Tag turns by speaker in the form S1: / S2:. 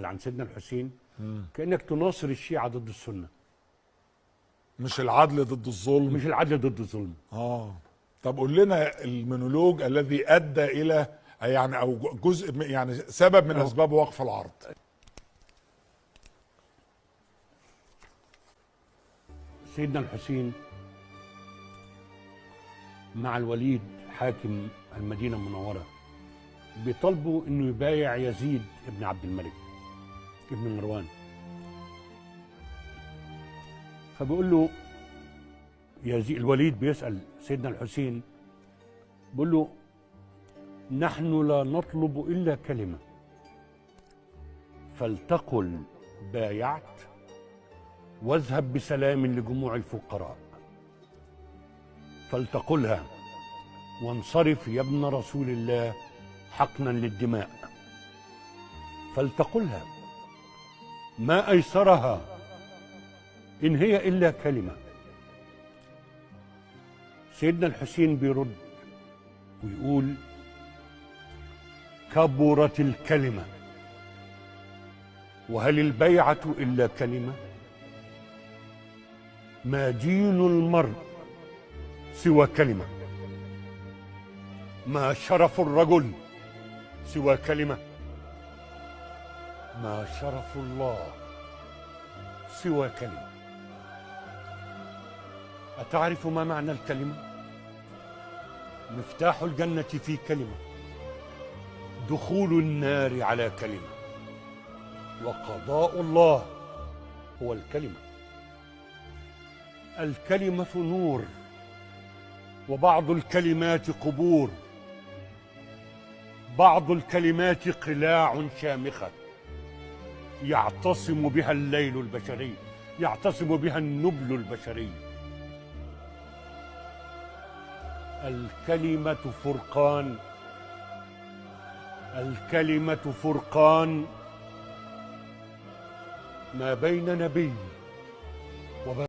S1: عن سيدنا الحسين كأنك تناصر الشيعة ضد السنة.
S2: مش العدل ضد الظلم.
S1: مش العدل ضد الظلم.
S2: طب قول لنا المونولوج الذي ادى الى يعني او جزء يعني سبب من اسباب وقف العرض.
S1: سيدنا الحسين مع الوليد حاكم المدينة المنورة بيطالبوا انه يبايع يزيد ابن عبد الملك ابن مروان. فبيقول له يزيد، الوليد بيسأل سيدنا الحسين بيقول له نحن لا نطلب إلا كلمة، فلتقل بايعت واذهب بسلام لجموع الفقراء، فلتقلها وانصرف يا ابن رسول الله حقنا للدماء، فلتقلها ما أيسرها إن هي إلا كلمة. سيدنا الحسين بيرد ويقول كبرت الكلمة وهل البيعة إلا كلمة؟ ما دين المرء سوى كلمة، ما شرف الرجل سوى كلمة، ما شرف الله سوى كلمة. أتعرف ما معنى الكلمة؟ مفتاح الجنة في كلمة، دخول النار على كلمة، وقضاء الله هو الكلمة. الكلمة نور، وبعض الكلمات قبور، بعض الكلمات قلاع شامخة يعتصم بها الليل البشري، يعتصم بها النبل البشري. الكلمة فرقان، الكلمة فرقان ما بين نبي وبين